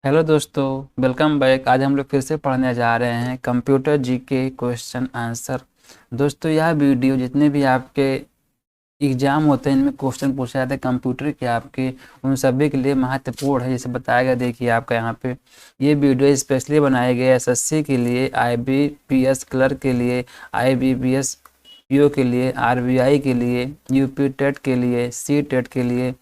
Hello दोस्तों, welcome back. आज हम लोग फिर से पढ़ने जा रहे हैं कंप्यूटर जीके क्वेश्चन आंसर। दोस्तों, यह वीडियो जितने भी आपके एग्जाम होते हैं इनमें क्वेश्चन पूछे जाते हैं कंप्यूटर के आपके, उन सभी के लिए महत्वपूर्ण है। जैसे बताया गया, देखिए आपका यहाँ पे ये वीडियो स्पेशली बनाई गई है एसएससी के लिए, आईबीपीएस क्लर्क के लिए, आईबीपीएस पीओ के लिए, आरबीआई के लिए, यूपी टेट के लिए, सी टेट के लिए,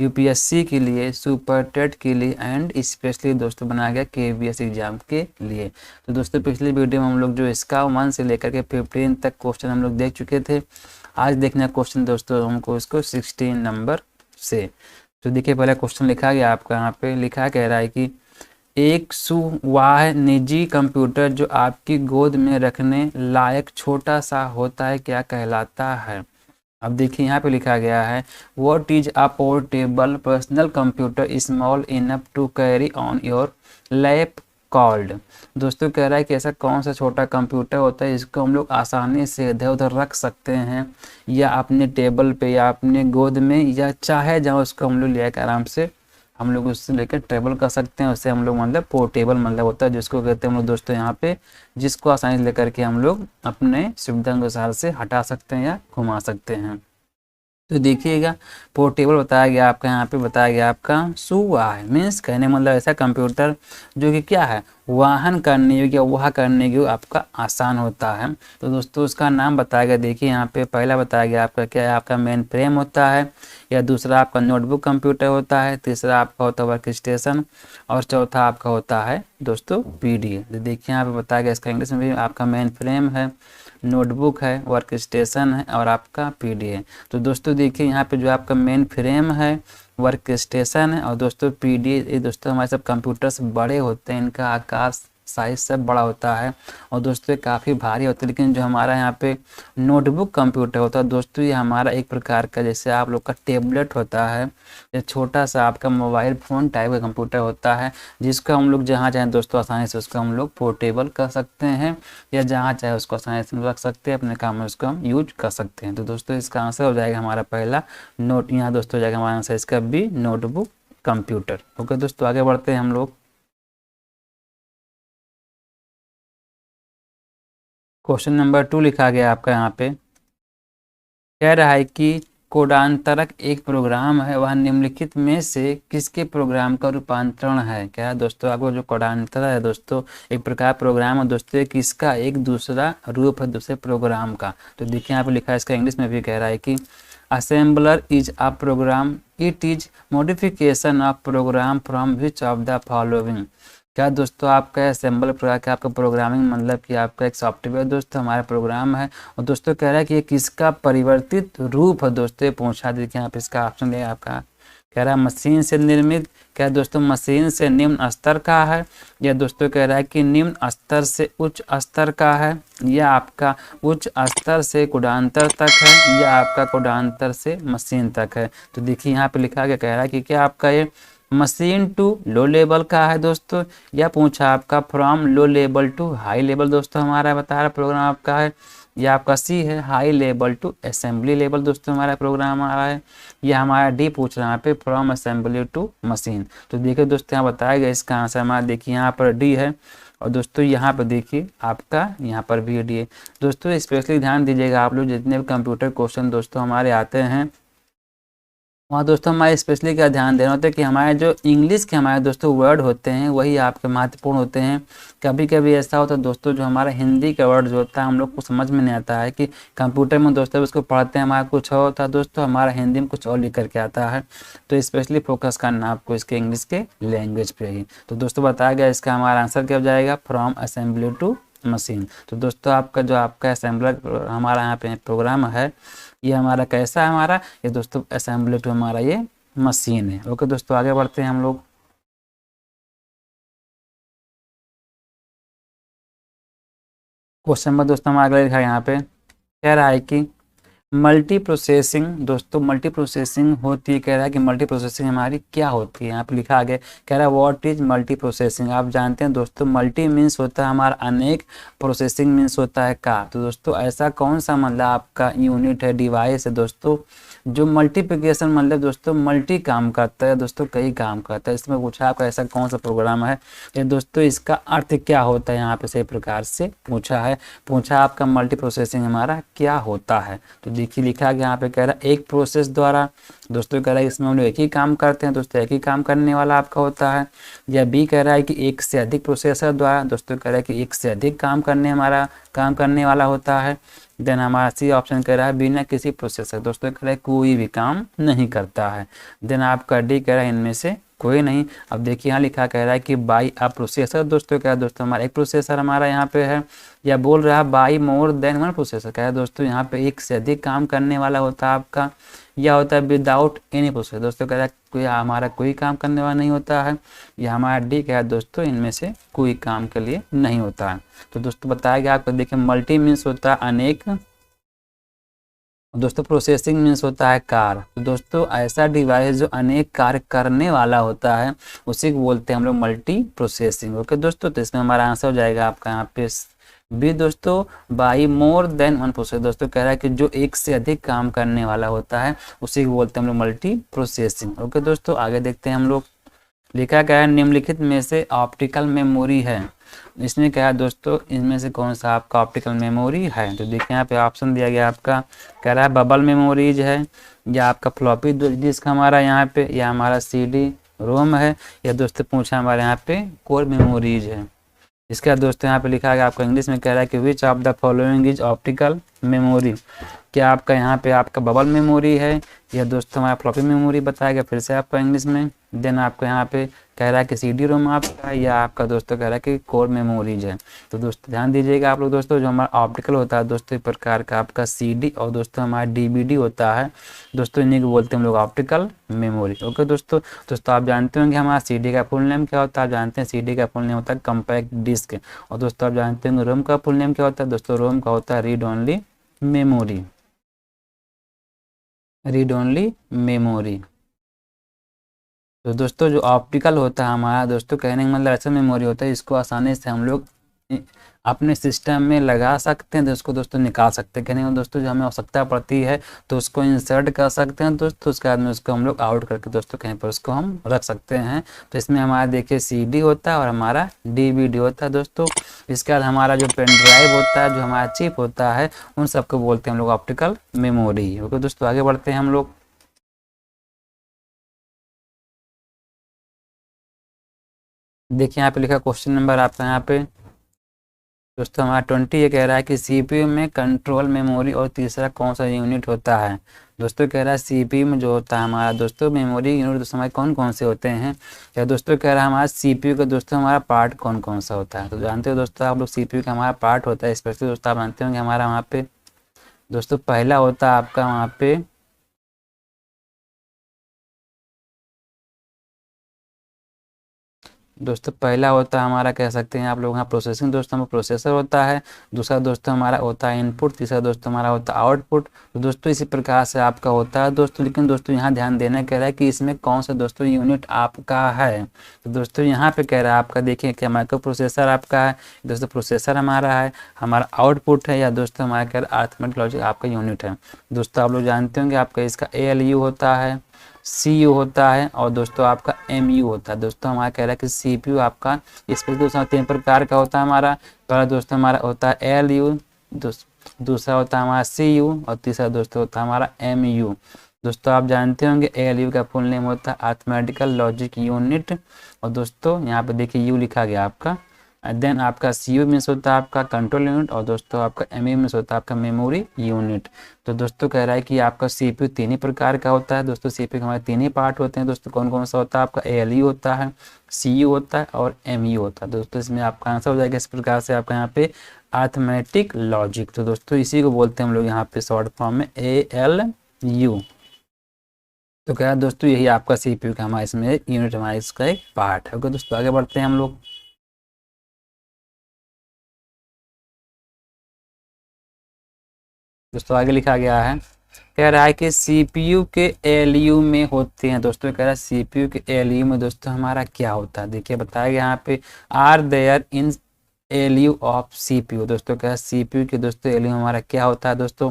यूपीएससी के लिए, सुपर टेट के लिए एंड स्पेशली दोस्तों बनाया गया केवीएस एग्जाम के लिए। तो दोस्तों, पिछली वीडियो में हम लोग जो इसका 1 से लेकर के 15 तक क्वेश्चन हम लोग देख चुके थे। आज देखना क्वेश्चन दोस्तों हमको इसको 16 नंबर से। तो देखिए, पहला क्वेश्चन लिखा गया आपका यहाँ पे, लिखा कह रहा है कि एक सुवाह निजी कंप्यूटर जो आपकी गोद में रखने लायक छोटा सा होता है क्या कहलाता है। अब देखिए यहाँ पे लिखा गया है, what is a portable personal computer small enough to carry on your lap called. दोस्तों, कह रहा है कि ऐसा कौन सा छोटा कंप्यूटर होता है जिसको हम लोग आसानी से इधर उधर रख सकते हैं, या अपने टेबल पे या अपने गोद में, या चाहे जहाँ उसको हम लोग ले आराम से हम लोग उससे लेकर ट्रेवल कर सकते हैं। उससे हम लोग मतलब पोर्टेबल मतलब होता है, जिसको कहते हैं हम लोग दोस्तों यहाँ पे, जिसको आसानी से लेकर के हम लोग अपने सुविधा अनुसार से हटा सकते हैं या घुमा सकते हैं। तो देखिएगा, पोर्टेबल बताया गया आपका, यहाँ पे बताया गया आपका सुवाह मीन्स कहने मतलब ऐसा कंप्यूटर जो कि क्या है, वाहन करने योग्य, वह करने योग्य आपका आसान होता है। तो दोस्तों, उसका नाम बताया गया, देखिए यहाँ पे पहला बताया गया आपका क्या है, आपका मेन फ्रेम होता है, या दूसरा आपका नोटबुक कंप्यूटर होता है, तीसरा आपका होता है वर्क स्टेशन, और चौथा आपका होता है दोस्तों पीडीए। तो देखिए यहाँ पे बताया गया, इसका इंग्लिश में भी आपका मेन फ्रेम है, नोटबुक है, वर्क स्टेशन है और आपका पीडी है। तो दोस्तों देखिए यहाँ पे जो आपका मेन फ्रेम है, वर्क स्टेशन है और दोस्तों पीडी, ये दोस्तों हमारे सब कंप्यूटर्स बड़े होते हैं, इनका आकार साइज सब बड़ा होता है और दोस्तों ये काफ़ी भारी होता है। लेकिन जो हमारा यहाँ पे नोटबुक कंप्यूटर होता है दोस्तों, ये हमारा एक प्रकार का जैसे आप लोग का टेबलेट होता है, ये छोटा सा आपका मोबाइल फ़ोन टाइप का कंप्यूटर होता है, जिसको हम लोग जहाँ चाहें दोस्तों आसानी से उसको हम लोग पोर्टेबल कर सकते हैं, या जहाँ चाहे उसको आसानी से रख सकते हैं, अपने काम में उसको हम यूज कर सकते हैं। तो दोस्तों इसका आंसर हो जाएगा हमारा पहला नोट, यहाँ दोस्तों हो जाएगा हमारा आंसर इसका बी, नोटबुक कंप्यूटर। ओके दोस्तों, आगे बढ़ते हैं हम लोग। क्वेश्चन नंबर 2 लिखा गया आपका यहाँ पे, कह रहा है कि कोडांतरक एक प्रोग्राम है, वह निम्नलिखित में से किसके प्रोग्राम का रूपांतरण है। क्या है दोस्तों, आपको जो कोडांतर है दोस्तों, एक प्रकार प्रोग्राम है दोस्तों, किसका एक दूसरा रूप है दूसरे प्रोग्राम का। तो देखिए यहाँ पे लिखा है, इसका इंग्लिश में भी कह रहा है कि assembler is a program, it is modification of program from which of the following. क्या दोस्तों, आपका असेंबल प्रकार का आपका प्रोग्रामिंग मतलब कि आपका एक सॉफ्टवेयर दोस्तों हमारा प्रोग्राम है, और दोस्तों कह रहा है कि ये किसका परिवर्तित रूप है दोस्तों, ये पूछा। देखिए यहाँ पे इसका ऑप्शन है आपका, कह रहा है मशीन से निर्मित, क्या दोस्तों मशीन से निम्न स्तर का है, या दोस्तों कह रहा है कि निम्न स्तर से उच्च स्तर का है, या आपका उच्च स्तर से कोडांतर तक है, या आपका कोडांतर से मशीन तक है। तो देखिए यहाँ पे लिखा गया, कह रहा है कि क्या आपका ये मशीन टू लो लेवल का है दोस्तों, या पूछा आपका from low level to high level दोस्तों हमारा बता रहा प्रोग्राम आपका है, या आपका सी है high level to assembly level दोस्तों हमारा प्रोग्राम आ रहा है, या हमारा डी पूछ रहा है यहाँ पे फ्रॉम असेंबली टू मशीन। तो देखिए दोस्तों यहाँ बताया गया, इसका आंसर हमारा देखिए यहाँ पर डी है, और दोस्तों यहाँ पर देखिए आपका यहाँ पर भी डी है। दोस्तों स्पेशली ध्यान दीजिएगा, आप लोग जितने भी कंप्यूटर क्वेश्चन दोस्तों हमारे आते हैं, वहाँ दोस्तों हमारे स्पेशली क्या ध्यान देना होता है कि हमारे जो इंग्लिश के हमारे दोस्तों वर्ड होते हैं वही आपके महत्वपूर्ण होते हैं। कभी कभी ऐसा होता है दोस्तों, जो हमारा हिंदी का वर्ड जो होता है हम लोग को समझ में नहीं आता है, कि कंप्यूटर में दोस्तों उसको पढ़ते हैं हमारा कुछ और होता है दोस्तों, हमारा हिंदी में कुछ और लिख करके आता है। तो स्पेशली फोकस करना आपको इसके इंग्लिश के लैंग्वेज पे ही। तो दोस्तों बताया गया, इसका हमारा आंसर क्या हो जाएगा, फ्रॉम असेंबली टू मशीन। तो दोस्तों आपका जो आपका असेंबलर हमारा यहाँ पे प्रोग्राम है, ये हमारा कैसा है, हमारा ये दोस्तों असेंबली टू हमारा ये मशीन है। ओके दोस्तों, आगे बढ़ते हैं हम लोग। क्वेश्चन नंबर दोस्तों हमारा अगला लिखा है यहाँ पे, कह रहा है कि मल्टी प्रोसेसिंग दोस्तों, मल्टी प्रोसेसिंग होती है, कह रहा है कि मल्टी प्रोसेसिंग हमारी क्या होती है। यहाँ पे लिखा आगे कह रहा है व्हाट इज मल्टी प्रोसेसिंग। आप जानते हैं दोस्तों, मल्टी मीन्स होता है हमारा अनेक, प्रोसेसिंग मीन्स होता है का। तो दोस्तों ऐसा कौन सा मतलब आपका यूनिट है, डिवाइस है दोस्तों, जो मल्टीप्लिकेशन मतलब दोस्तों मल्टी काम करता है दोस्तों, कई काम करता है। इसमें पूछा आपका ऐसा कौन सा प्रोग्राम है ये दोस्तों, इसका अर्थ क्या होता है यहाँ पे सही प्रकार से पूछा है। पूछा आपका मल्टी प्रोसेसिंग हमारा क्या होता है। तो देखिए लिखा गया यहाँ पे कह रहा है एक प्रोसेस द्वारा, दोस्तों कह रहा है इसमें हम लोग एक ही काम करते हैं दोस्तों, एक ही काम करने वाला आपका होता है। या बी कह रहा है कि एक से अधिक प्रोसेसर द्वारा, दोस्तों कह रहा है कि एक से अधिक काम करने वाला होता है। देन हमारा सी ऑप्शन कह रहा है बिना किसी प्रोसेसर, दोस्तों कह रहा है कोई भी काम नहीं करता है। देन आपका डी कह रहा है इनमें से कोई नहीं। अब देखिए यहाँ लिखा कह रहा है कि बाई अ प्रोसेसर, दोस्तों क्या है दोस्तों हमारा एक प्रोसेसर हमारा यहाँ पे है। या बोल रहा है by more than one processor, क्या है दोस्तों यहाँ पे एक से अधिक काम करने वाला होता है आपका। या होता है विदाउट एनी प्रोसेसर, दोस्तों कह रहा है कोई हमारा कोई काम करने वाला नहीं होता है। या हमारा डी क्या है दोस्तों इनमें से कोई काम के लिए नहीं होता है। तो दोस्तों बताया गया आपको, देखिए मल्टी मीन्स होता है अनेक, दोस्तों प्रोसेसिंग मीन्स होता है कार। तो दोस्तों ऐसा डिवाइस जो अनेक कार्य करने वाला होता है उसी को बोलते हैं हम लोग मल्टी प्रोसेसिंग। ओके दोस्तों, तो इसमें हमारा आंसर हो जाएगा आपका यहाँ पे बी दोस्तों, by more than one processor. दोस्तों कह रहा है कि जो एक से अधिक काम करने वाला होता है उसी को बोलते हैं हम लोग मल्टी प्रोसेसिंग। ओके दोस्तों, आगे देखते हैं हम लोग। लिखा गया है निम्नलिखित में से ऑप्टिकल मेमोरी है। इसमें क्या है दोस्तों, इनमें से कौन सा आपका ऑप्टिकल मेमोरी है। तो देखिए यहाँ पे ऑप्शन दिया गया आपका, कह रहा है बबल मेमोरीज है, या आपका फ्लॉपी डिस्क हमारा यहाँ पे, या हमारा CD रोम है, या दोस्तों पूछा हमारे यहाँ पे कोर मेमोरीज है। इसका दोस्तों यहाँ पे लिखा गया आपका इंग्लिश में, कह रहा है कि विच of the following is optical memory. क्या आपका यहाँ पे आपका बबल मेमोरी है, या दोस्तों हमारा फ्लॉपी मेमोरी बताया गया फिर से आपका इंग्लिश में। देन आपको यहाँ पे कह रहा है कि CD रोम आपका है, या आपका दोस्तों कह रहा है कि कोर मेमोरीज है। तो दोस्तों ध्यान दीजिएगा आप लोग दोस्तों, जो हमारा ऑप्टिकल होता है दोस्तों एक प्रकार का आपका CD, और दोस्तों हमारा DVD होता है दोस्तों, इन्हीं को बोलते हैं हम लोग ऑप्टिकल मेमोरी। ओके दोस्तों आप जानते होंगे हमारा CD का फुल नेम क्या होता है। आप जानते हैं CD का फुल नेम होता है कम्पैक्ट डिस्क। और दोस्तों आप जानते होंगे रोम का फुल नेम क्या होता है। दोस्तों रोम का होता है read only memory, read only memory. तो दोस्तों जो ऑप्टिकल होता है हमारा दोस्तों, कहने का मतलब ऐसा मेमोरी होता है इसको आसानी से हम लोग अपने सिस्टम में लगा सकते हैं, तो उसको दोस्तों निकाल सकते हैं। कहने का दोस्तों जो हमें आवश्यकता पड़ती है तो उसको इंसर्ट कर सकते हैं दोस्तों, उसके बाद में उसको हम लोग आउट करके दोस्तों कहीं पर उसको हम रख सकते हैं। तो इसमें हमारा देखिए CD होता है और हमारा DVD होता है दोस्तों। इसके बाद हमारा जो पेन ड्राइव होता है, जो हमारा चिप होता है, उन सबको बोलते हैं हम लोग ऑप्टिकल मेमोरी। ओके दोस्तों, आगे बढ़ते हैं हम लोग। देखिए यहाँ पे लिखा क्वेश्चन नंबर आपका यहाँ पे दोस्तों हमारा 20 ये कह रहा है कि CPU में कंट्रोल मेमोरी और तीसरा कौन सा यूनिट होता है। दोस्तों कह रहा है CPU में जो होता है हमारा दोस्तों मेमोरी यूनिट दोस्तों हमारे कौन कौन से होते हैं। या दोस्तों कह रहा है हमारा CPU का दोस्तों हमारा पार्ट कौन कौन सा होता है। तो जानते हो दोस्तों आप लोग CPU का हमारा पार्ट होता है, स्पेशली दोस्तों आप जानते होंगे हमारा वहाँ पे दोस्तों पहला होता है आपका वहाँ पे दोस्तों, पहला होता है हमारा कह सकते हैं आप लोग यहाँ प्रोसेसिंग, दोस्तों हमारा प्रोसेसर होता है। दूसरा दोस्तों हमारा होता है इनपुट, तीसरा दोस्तों हमारा होता है आउटपुट। तो दोस्तों इसी प्रकार से आपका होता है दोस्तों। लेकिन दोस्तों यहाँ ध्यान देना कह रहा है कि इसमें कौन सा दोस्तों यूनिट आपका है। तो दोस्तों यहाँ पे कह रहा है आपका देखिए क्या माइक्रो प्रोसेसर आपका है, दोस्तों प्रोसेसर हमारा है, हमारा आउटपुट है, या दोस्तों हमारा कह रहा है अरिथमेटिक लॉजिक आपका यूनिट है। दोस्तों आप लोग जानते होंगे आपका इसका ALU होता है, CPU होता है, और दोस्तों आपका MU होता है। दोस्तों हमारा कह रहा है कि CPU आपका इस पर दोस्तों 3 प्रकार का होता है हमारा। पहला दोस्तों हमारा होता है ALU, दूसरा होता है हमारा CU, और तीसरा दोस्तों होता है हमारा MU। दोस्तों आप जानते होंगे ALU का फुल नेम होता है अरिथमेटिकल लॉजिक यूनिट, और दोस्तों यहाँ पे देखिए U लिखा गया आपका। देन आपका CU मीन्स होता है आपका कंट्रोल यूनिट, और दोस्तों आपका MU मीन्स होता है आपका मेमोरी यूनिट। तो दोस्तों कह रहा है कि आपका CPU 3 ही प्रकार का होता है। दोस्तों CPU के हमारे 3 ही पार्ट होते हैं दोस्तों, कौन कौन सा होता है आपका ALU होता है, CU होता है, और MU होता है। दोस्तों इसमें आपका आंसर हो जाएगा इस प्रकार से आपका यहाँ पे अरिथमेटिक लॉजिक। तो दोस्तों इसी को बोलते हैं हम लोग यहाँ पे शॉर्ट फॉर्म में ALU। तो क्या दोस्तों यही आपका CPU का हमारा इसमें यूनिट हमारा इसका एक पार्ट है। ओके दोस्तों आगे बढ़ते हैं हम लोग। दोस्तों आगे लिखा गया है कह रहा है कि सीपीयू के एलयू में होते हैं। दोस्तों कह रहा है सीपीयू के एलयू में दोस्तों हमारा क्या होता है, देखिए बताया गया यहाँ पे are there in ALU of CPU. दोस्तों क्या सीपीयू के दोस्तों एलयू हमारा क्या होता है दोस्तों,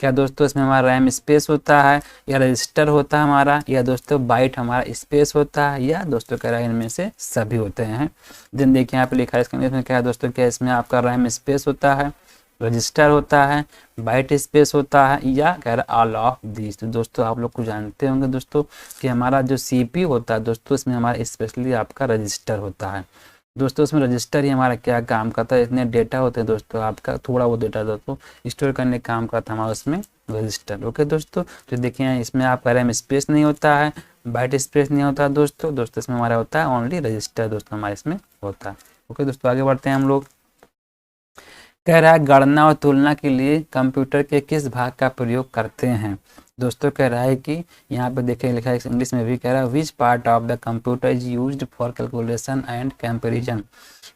क्या दोस्तों इसमें हमारा रैम स्पेस होता है, या रजिस्टर होता है हमारा, या दोस्तों बाइट हमारा स्पेस होता है, या दोस्तों कह रहा है इनमें से सभी होते हैं। दिन देखिए यहाँ पे लिखा है इसमें क्या है दोस्तों, क्या इसमें आपका रैम स्पेस होता है, रजिस्टर होता है, बाइट स्पेस होता है, या कह रहा ऑल ऑफ दिस। तो दोस्तों आप लोग को जानते होंगे दोस्तों कि हमारा जो सीपीयू होता है दोस्तों इसमें हमारा स्पेशली आपका रजिस्टर होता है। दोस्तों इसमें रजिस्टर ही हमारा क्या काम करता है, इतने डेटा होते हैं दोस्तों आपका थोड़ा वो डेटा दोस्तों स्टोर करने का काम करता है हमारा उसमें रजिस्टर। ओके दोस्तों, तो देखिए इसमें आपका रैम स्पेस नहीं होता है, बाइट स्पेस नहीं होता दोस्तों इसमें हमारा होता है ओनली रजिस्टर दोस्तों हमारे इसमें होता है। ओके दोस्तों आगे बढ़ते हैं हम लोग। कह रहा है गणना और तुलना के लिए कंप्यूटर के किस भाग का प्रयोग करते हैं। दोस्तों कह रहा है कि यहाँ पे देखिए लिखा है इंग्लिश में भी, कह रहा है which part of the computer is used for calculation and comparison.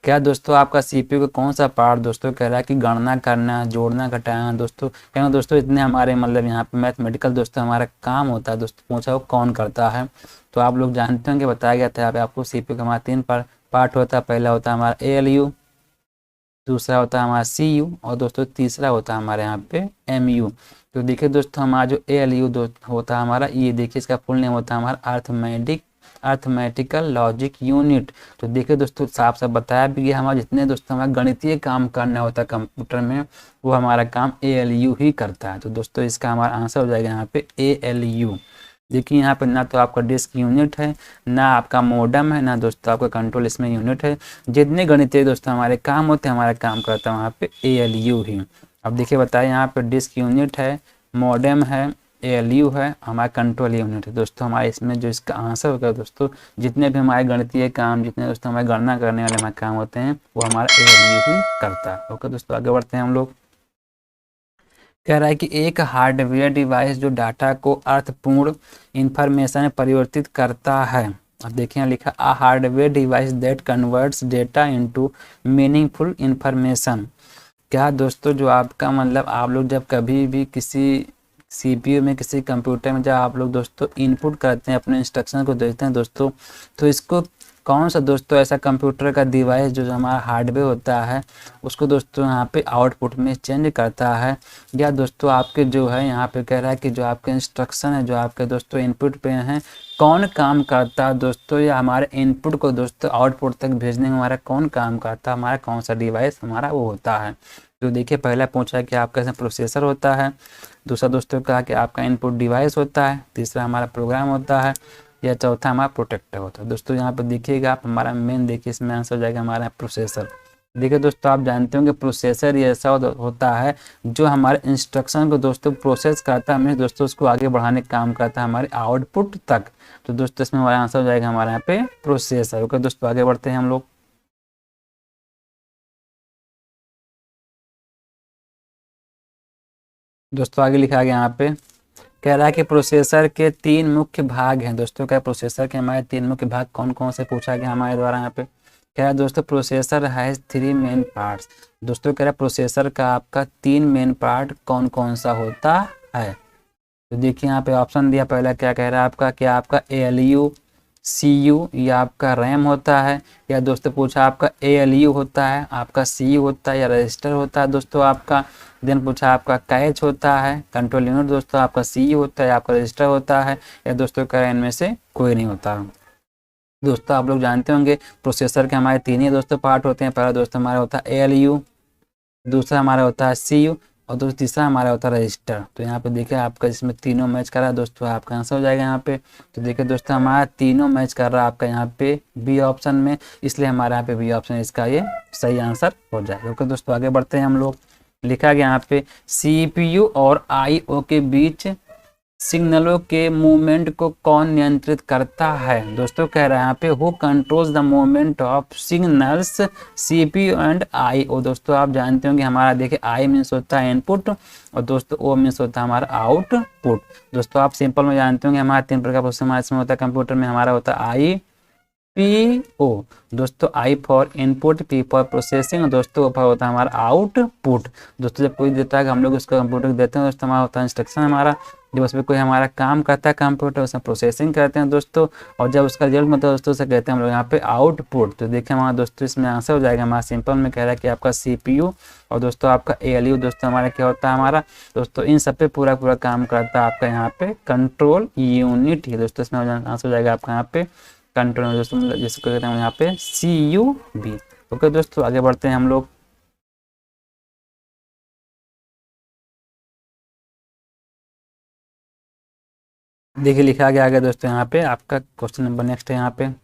क्या दोस्तों आपका सीपीयू का कौन सा पार्ट दोस्तों कह रहा है कि गणना करना, जोड़ना, घटाना दोस्तों, कहना दोस्तों इतने हमारे मतलब यहाँ पे मैथमेटिकल दोस्तों हमारा काम होता है दोस्तों, पूछा वो कौन करता है। तो आप लोग जानते होंगे बताया गया था यहाँ पे आपको सीपीयू का हमारा 3 पार्ट होता है। पहला होता है हमारा एएलयू, दूसरा होता है हमारा सीयू, और दोस्तों तीसरा होता है हमारे यहाँ पे एमयू। तो देखिए दोस्तों हमारा जो एएलयू होता है हमारा, ये देखिए इसका फुल नेम होता है हमारा अर्थमेटिकल लॉजिक यूनिट। तो देखिए दोस्तों साफ साफ बताया भी गया हमारा जितने दोस्तों हमारा गणितीय काम करना होता है कंप्यूटर में वो हमारा काम एएलयू ही करता है। तो दोस्तों इसका हमारा आंसर हो जाएगा यहाँ पे एएलयू। देखिए यहाँ पर ना तो आपका डिस्क यूनिट है, ना आपका मोडम है, ना दोस्तों आपका कंट्रोल इसमें यूनिट है। जितने गणितीय दोस्तों हमारे काम होते हैं हमारा काम करता है वहाँ पे एएलयू ही। अब देखिए बताए यहाँ पे डिस्क यूनिट है, मोडेम है, एएलयू है, हमारा कंट्रोल यूनिट है। दोस्तों हमारे इसमें जो इसका आंसर होगा दोस्तों जितने भी हमारे गणितीय काम, जितने दोस्तों हमारे गणना करने वाले हमारे काम होते हैं वो हमारा एएलयू ही करता है। ओके दोस्तों आगे बढ़ते हैं हम लोग। कह रहा है कि एक हार्डवेयर डिवाइस जो डाटा को अर्थपूर्ण इंफॉर्मेशन में परिवर्तित करता है। अब देखिए यहाँ लिखा अ hardware device that converts data into meaningful information. क्या दोस्तों जो आपका मतलब आप लोग जब कभी भी किसी सीपीयू में किसी कंप्यूटर में जब आप लोग दोस्तों इनपुट करते हैं अपने इंस्ट्रक्शन को देखते हैं दोस्तों, तो इसको कौन सा दोस्तों ऐसा कंप्यूटर का डिवाइस जो हमारा हार्डवेयर होता है उसको दोस्तों यहाँ पे आउटपुट में चेंज करता है, या दोस्तों आपके जो है यहाँ पे कह रहा है कि जो आपके इंस्ट्रक्शन है जो आपके दोस्तों इनपुट पे हैं कौन काम करता है दोस्तों, या हमारे इनपुट को दोस्तों आउटपुट तक भेजने में हमारा कौन काम करता है, हमारा कौन सा डिवाइस हमारा वो होता है। तो देखिए पहला पूछा है कि आपका इसमें प्रोसेसर होता है, दूसरा दोस्तों कहा कि आपका इनपुट डिवाइस होता है, तीसरा हमारा प्रोग्राम होता है, या चौथा हमारा प्रोटेक्टर होता है। दोस्तों यहाँ पर देखिएगा आप हमारा मेन देखिए इसमें आंसर हो जाएगा हमारा प्रोसेसर। देखिए दोस्तों आप जानते होंगे प्रोसेसर ये ऐसा होता है जो हमारे इंस्ट्रक्शन को दोस्तों प्रोसेस करता है, हमें दोस्तों उसको आगे बढ़ाने का काम करता है हमारे आउटपुट तक। तो दोस्तों इसमें हमारा आंसर हो जाएगा हमारे यहाँ पे प्रोसेसर। ओके दोस्तों आगे बढ़ते हैं हम लोग। दोस्तों आगे लिखा गया यहाँ पे कह रहा है कि प्रोसेसर के 3 मुख्य भाग हैं। दोस्तों क्या प्रोसेसर के हमारे 3 मुख्य भाग कौन कौन से पूछा गया हमारे द्वारा यहाँ पे। कह रहा है दोस्तों प्रोसेसर हैज 3 मेन पार्ट्स। दोस्तों कह रहा है प्रोसेसर का आपका 3 मेन पार्ट कौन कौन सा होता है। तो देखिए यहाँ पे ऑप्शन दिया, पहला क्या कह रहा है आपका, क्या आपका एएलयू, सीयू या आपका रैम होता है, या दोस्तों पूछा आपका एएलयू होता है, आपका सीयू होता है, या रजिस्टर होता है दोस्तों आपका। देन पूछा आपका कैच होता है, कंट्रोल यूनिट दोस्तों आपका सीयू होता है, आपका रजिस्टर होता है, या दोस्तों कह इनमें से कोई नहीं होता। दोस्तों आप लोग जानते होंगे प्रोसेसर के हमारे 3 ही दोस्तों पार्ट होते हैं। पहला दोस्तों हमारा होता है एएलयू, दूसरा हमारा होता है सीयू, और दोस्तों तीसरा हमारा होता है रजिस्टर। तो यहाँ पे देखिए आपका इसमें तीनों मैच कर रहा है दोस्तों, आपका आंसर हो जाएगा यहाँ पे। तो देखिए दोस्तों हमारा तीनों मैच कर रहा है आपका यहाँ पे बी ऑप्शन में, इसलिए हमारे यहाँ पे बी ऑप्शन इसका ये सही आंसर हो जाएगा। ओके दोस्तों आगे बढ़ते हैं हम लोग। लिखा गया यहाँ पे सीपीयू और आईओ के बीच सिग्नलों के मूवमेंट को कौन नियंत्रित करता है। दोस्तों कह रहा है यहाँ पे who controls the movement of signals CPU and IO. दोस्तों आप जानते होंगे हमारा देखिए आई मीन्स होता है इनपुट, और दोस्तों ओ मीन्स होता है हमारा आउटपुट। दोस्तों आप सिंपल में जानते होंगे हमारा 3 प्रकार प्रोसेसर हमारे इसमें होता है कंप्यूटर में, हमारा होता है आई, पी ओ दोस्तों, I for input, P for processing, दोस्तों ऊपर होता है हमारा आउटपुट। दोस्तों जब कोई देता है हम लोग उसको कंप्यूटर को देते हैं दोस्तों, हमारा होता है इंस्ट्रक्शन हमारा, जब उसमें कोई हमारा काम करता है कंप्यूटर उसमें प्रोसेसिंग करते हैं दोस्तों, और जब उसका रिजल्ट मतलब दोस्तों उसे कहते हैं हम लोग यहाँ पे आउटपुट। तो देखिए हमारा दोस्तों इसमें आंसर हो जाएगा हमारा सिंपल में, कह रहा है कि आपका सीपीयू और दोस्तों आपका एएलयू दोस्तों हमारा क्या होता है हमारा दोस्तों, इन सब पे पूरा काम करता है आपका यहाँ पे कंट्रोल यूनिट ही दोस्तों। इसमें आंसर हो जाएगा आपका यहाँ पे कंट्रोल दोस्तों, जिसको कहते हैं यहाँ पे CUB। ओके दोस्तों आगे बढ़ते हैं हम लोग। देखिए लिखा गया आगे दोस्तों यहाँ पे आपका क्वेश्चन नंबर नेक्स्ट है यहाँ पे, कह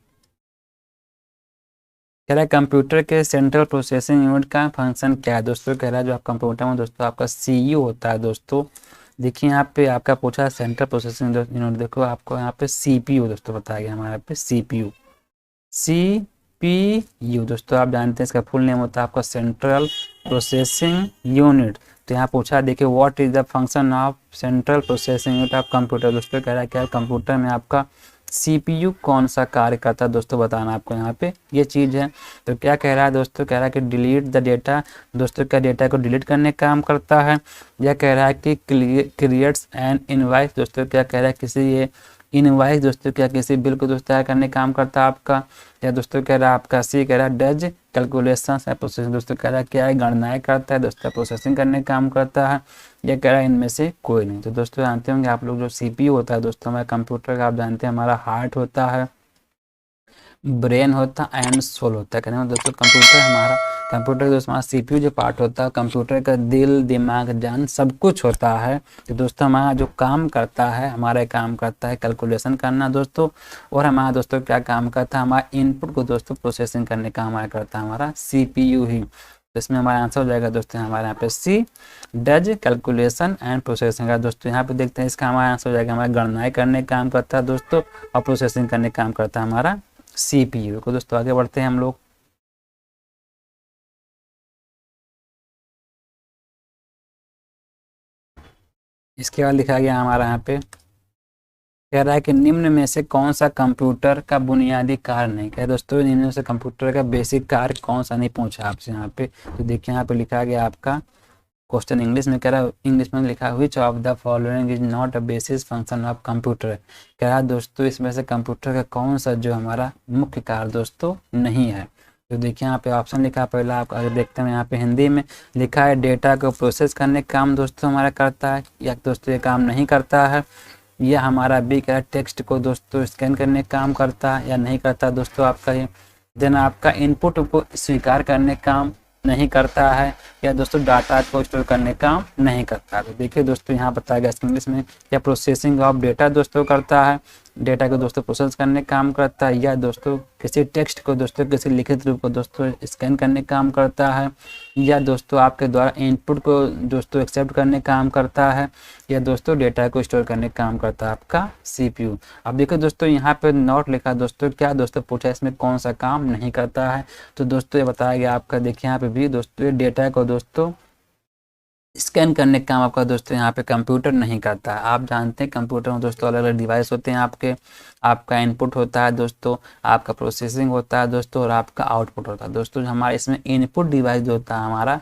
रहा है कंप्यूटर के सेंट्रल प्रोसेसिंग यूनिट का फंक्शन क्या है दोस्तों। कह रहा है जो आप कंप्यूटर में दोस्तों आपका CPU होता है दोस्तों। देखिए यहाँ पे आपका पूछा है सेंट्रल प्रोसेसिंग यूनिट, देखो आपको यहाँ पे CPU दोस्तों बताया गया हमारे यहाँ पे CPU दोस्तों आप जानते हैं इसका फुल नेम होता है आपका सेंट्रल प्रोसेसिंग यूनिट। तो यहाँ पूछा देखिए what is the function of central processing unit of computer. दोस्तों कह रहा है क्या कंप्यूटर में आपका CPU कौन सा कार्य करता है दोस्तों, बताना आपको यहाँ पे ये चीज़ है। तो क्या कह रहा है दोस्तों, कह रहा है कि डिलीट द डेटा दोस्तों, क्या डेटा को डिलीट करने का काम करता है, या कह रहा है कि क्रिएट्स एन इनवाइस दोस्तों, क्या कह रहा है किसी ये इनवाइस दोस्तों, क्या किसी बिल को दोस्तों तैयार करने का काम करता है आपका, या दोस्तों कह रहा है आपका सी कह रहा है डज कैलकुलेशन या प्रोसेसिंग दोस्तों, कह रहा है क्या है गणनाएं करता है दोस्तों, प्रोसेसिंग करने का काम करता है, या कह रहा है इनमें से कोई नहीं। तो दोस्तों जानते होंगे आप लोग जो CPU होता है दोस्तों हमारे कंप्यूटर का, आप जानते हैं हमारा हार्ट होता है, ब्रेन होता है एंड सोल होता है। कहने में दोस्तों कंप्यूटर दोस्तों हमारा CPU जो पार्ट होता है कंप्यूटर का दिल दिमाग जान सब कुछ होता है। तो दोस्तों हमारा जो काम करता है हमारा काम करता है कैलकुलेशन करना दोस्तों, और हमारा दोस्तों क्या काम करता है हमारा इनपुट को दोस्तों प्रोसेसिंग करने का हमारा करता है हमारा CPU ही। तो इसमें हमारा आंसर हो जाएगा दोस्तों हमारे यहाँ पे सी डज कैलकुलेशन एंड प्रोसेसिंग का। दोस्तों यहाँ पे देखते हैं इसका हमारा आंसर हो जाएगा हमारा गणनाएं करने का काम करता है दोस्तों, और प्रोसेसिंग करने का काम करता है हमारा CPU को। दोस्तों आगे बढ़ते हैं हम लोग। इसके बाद लिखा गया हमारा यहाँ पे, कह रहा है कि निम्न में से कौन सा कंप्यूटर का बुनियादी कार्य नहीं। कह दोस्तों निम्न में से कंप्यूटर का बेसिक कार्य कौन सा नहीं पूछा आपसे यहाँ पे। तो देखिए यहाँ पे लिखा गया आपका क्वेश्चन इंग्लिश में, कह रहा है इंग्लिश में लिखा विच of the following is not a basis function of computer. कह रहा है दोस्तों इसमें से कंप्यूटर का कौन सा जो हमारा मुख्य कार्य दोस्तों नहीं है। तो देखिए यहाँ पे ऑप्शन लिखा है पहला, आप अगर देखते हैं यहाँ पे हिंदी में लिखा है डेटा को प्रोसेस करने का काम दोस्तों हमारा करता है, या दोस्तों ये काम नहीं करता है, या हमारा बी कह रहा है टेक्स्ट को दोस्तों स्कैन करने का काम करता है या नहीं करता दोस्तों आपका ये। देन आपका इनपुट को स्वीकार करने का काम नहीं करता है, या दोस्तों डाटा को स्टोर करने का काम नहीं करता। तो देखिए दोस्तों यहाँ बताया गया इंग्लिश में, या प्रोसेसिंग ऑफ डेटा दोस्तों करता है, डेटा को दोस्तों प्रोसेस करने का काम करता है, या दोस्तों किसी टेक्स्ट को दोस्तों किसी लिखित रूप को दोस्तों स्कैन करने का काम करता है, या दोस्तों आपके द्वारा इनपुट को दोस्तों एक्सेप्ट करने का काम करता है, या दोस्तों डेटा को स्टोर करने का काम करता है आपका CPU। अब देखो दोस्तों यहाँ पे नोट लिखा दोस्तों, क्या दोस्तों पूछा इसमें कौन सा काम नहीं करता है। तो दोस्तों ये बताया गया आपका, देखिए यहाँ पे भी दोस्तों डेटा को दोस्तों स्कैन करने का काम आपका दोस्तों यहाँ पे कंप्यूटर नहीं करता है। आप जानते हैं कंप्यूटर में दोस्तों अलग अलग डिवाइस होते हैं आपके, आपका इनपुट होता है दोस्तों, आपका प्रोसेसिंग होता है दोस्तों, और आपका आउटपुट होता है दोस्तों। हमारे इसमें इनपुट डिवाइस जो होता है हमारा,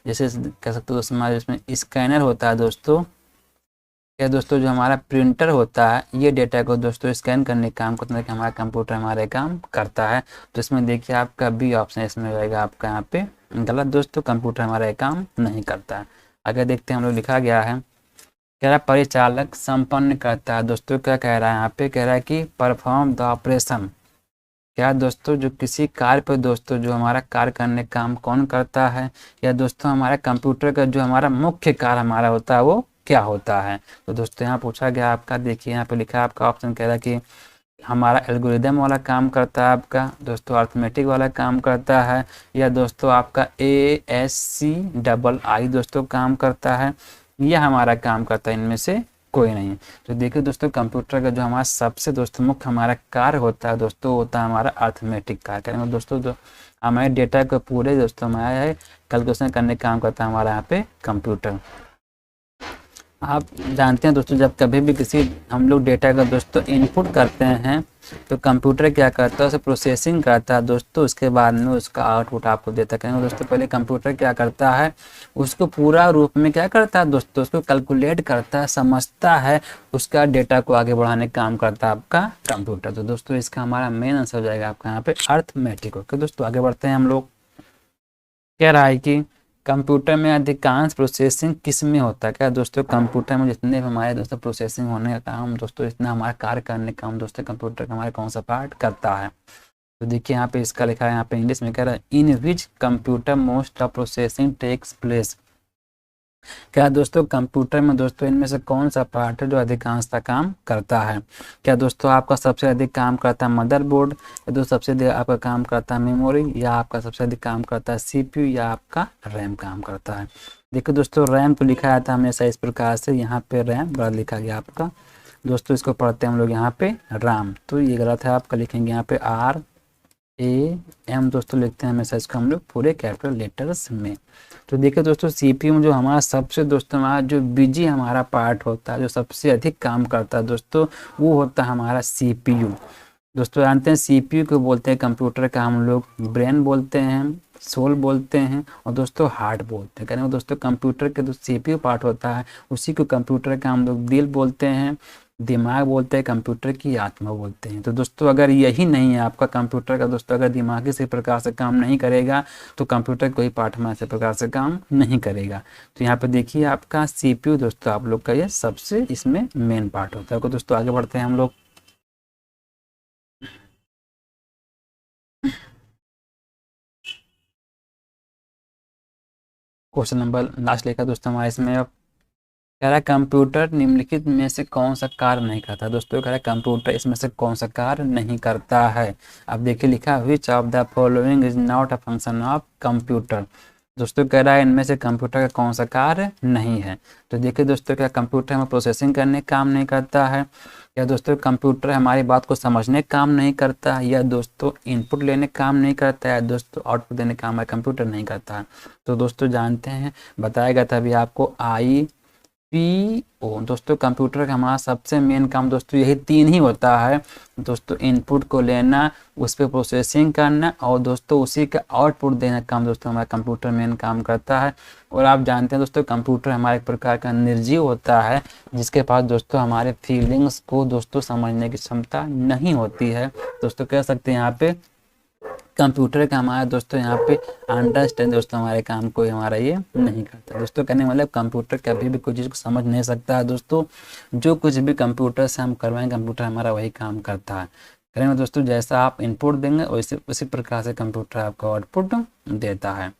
जैसे कह सकते हो दोस्तों हमारे इसमें स्कैनर होता है दोस्तों, या दोस्तों जो हमारा प्रिंटर होता है ये डेटा को दोस्तों स्कैन करने का काम करता है कि हमारा कंप्यूटर हमारे काम करता है। तो इसमें देखिए आपका बी ऑप्शन इसमें रहेगा आपका यहाँ पे गलत दोस्तों, कंप्यूटर हमारा काम नहीं करता है। अगर देखते हैं हम लोग लिखा गया है, कह रहा है परिचालक संपन्न करता है दोस्तों, क्या कह रहा है यहाँ पे, कह रहा है कि परफॉर्म द ऑपरेशन। क्या दोस्तों जो किसी कार्य पर दोस्तों जो हमारा कार्य करने का काम कौन करता है, या दोस्तों हमारा कंप्यूटर का जो हमारा मुख्य कार्य हमारा होता है वो क्या होता है। तो दोस्तों यहाँ पूछा गया आपका, देखिए यहाँ पे लिखा है आपका ऑप्शन, कह रहा है कि हमारा एल्गोरिदम वाला काम करता है आपका दोस्तों, अर्थमेटिक वाला काम करता है, या दोस्तों आपका ASCII दोस्तों काम करता है, या हमारा काम करता है इनमें से कोई नहीं। तो देखिए दोस्तों कंप्यूटर का जो हमारा सबसे दोस्तों मुख्य हमारा कार्य होता है दोस्तों होता है हमारा अर्थमेटिक कार्य करेंगे दोस्तों, जो हमारे डेटा को पूरे दोस्तों हमारा है कैलकुलेशन करने का काम करता है हमारा यहाँ पे कंप्यूटर। आप जानते हैं दोस्तों जब कभी भी किसी हम लोग डेटा का दोस्तों इनपुट करते हैं तो कंप्यूटर क्या करता है, उसे प्रोसेसिंग करता है दोस्तों, उसके बाद में उसका आउटपुट आपको देता है। कहेंगे दोस्तों पहले कंप्यूटर क्या करता है, उसको पूरा रूप में क्या करता है दोस्तों, उसको कैलकुलेट करता है, समझता है, उसका डेटा को आगे बढ़ाने का काम करता है आपका कंप्यूटर। तो दोस्तों इसका हमारा मेन आंसर हो जाएगा आपका यहाँ पे अर्थमेटिक। ओके दोस्तों आगे बढ़ते हैं हम लोग। कह रहा है कि कंप्यूटर में अधिकांश प्रोसेसिंग किस में होता है। क्या दोस्तों कंप्यूटर में जितने भी हमारे दोस्तों प्रोसेसिंग होने का काम दोस्तों, इतना हमारा कार्य करने का काम दोस्तों कंप्यूटर का हमारे कौन सा पार्ट करता है। तो देखिए यहाँ पे इसका लिखा है, यहाँ पे इंग्लिश में कह रहा है in which computer most of processing takes place. क्या दोस्तों कंप्यूटर में दोस्तों इनमें से कौन सा पार्ट है जो अधिकांशतः काम करता है। क्या दोस्तों आपका सबसे अधिक काम करता है मदरबोर्ड, या दोस्तों सबसे अधिक आपका काम करता है मेमोरी, या आपका सबसे अधिक काम करता है सीपीयू, या आपका रैम काम करता है। देखो दोस्तों रैम तो लिखा जाता है हमेशा इस प्रकार से, यहाँ पे रैम बड़ा लिखा गया आपका दोस्तों, इसको पढ़ते हैं हम लोग यहाँ पे राम, तो ये गलत है, आपका लिखेंगे यहाँ पे RAM दोस्तों लिखते हैं हमेशा इसको हम लोग पूरे कैपिटल लेटर्स में। तो देखिए दोस्तों सीपीयू में जो हमारा सबसे दोस्तों हमारा जो बिजी हमारा पार्ट होता है, जो सबसे अधिक काम करता है दोस्तों, वो होता है हमारा सीपीयू। दोस्तों जानते हैं सीपीयू को बोलते हैं कंप्यूटर का हम लोग ब्रेन बोलते हैं, सोल बोलते हैं, और दोस्तों हार्ट बोलते हैं। कहने दोस्तों कंप्यूटर के जो सीपीयू पार्ट होता है उसी को कंप्यूटर का हम लोग दिल बोलते हैं, दिमाग बोलते हैं, कंप्यूटर की आत्मा बोलते हैं। तो दोस्तों अगर यही नहीं है आपका कंप्यूटर का दोस्तों, अगर दिमाग इसी प्रकार से काम नहीं करेगा तो कंप्यूटर कोई पार्ट में ऐसे प्रकार से काम नहीं करेगा। तो यहाँ पे देखिए आपका सीपीयू दोस्तों आप लोग का ये सबसे इसमें मेन पार्ट होता है। तो दोस्तों आगे बढ़ते हैं हम लोग। क्वेश्चन नंबर लास्ट लेकर दोस्तों हमारे इसमें कह रहा है कंप्यूटर निम्नलिखित में से कौन सा कार्य नहीं करता। दोस्तों कह रहा है कंप्यूटर इसमें से कौन सा कार्य नहीं करता है। अब देखिए लिखा विच of the following is not a function of computer. दोस्तों कह रहा है इनमें से कंप्यूटर का कौन सा कार्य नहीं है। तो देखिए दोस्तों क्या कंप्यूटर हमें प्रोसेसिंग करने का काम नहीं करता है, या दोस्तों कंप्यूटर हमारी बात को समझने का काम नहीं करता है, या दोस्तों इनपुट लेने का काम नहीं करता है, दोस्तों आउटपुट देने का काम है कंप्यूटर नहीं करता है। तो दोस्तों जानते हैं बताया गया था अभी आपको IPO। दोस्तों कंप्यूटर का हमारा सबसे मेन काम दोस्तों यही तीन ही होता है दोस्तों, इनपुट को लेना, उस पर प्रोसेसिंग करना, और दोस्तों उसी का आउटपुट देने का काम दोस्तों हमारा कंप्यूटर मेन काम करता है। और आप जानते हैं दोस्तों कंप्यूटर हमारे एक प्रकार का निर्जीव होता है, जिसके पास दोस्तों हमारे फीलिंग्स को दोस्तों समझने की क्षमता नहीं होती है। दोस्तों कह सकते हैं यहाँ पे कंप्यूटर का हमारा दोस्तों यहाँ पे अंडरस्टैंड दोस्तों हमारे काम को हमारा ये नहीं करता। दोस्तों कहने मतलब कंप्यूटर कभी भी कोई चीज़ को समझ नहीं सकता है दोस्तों, जो कुछ भी कंप्यूटर से हम करवाएं कंप्यूटर हमारा वही काम करता है। करेंगे दोस्तों जैसा आप इनपुट देंगे उसी प्रकार से कंप्यूटर आपको आउटपुट देता है।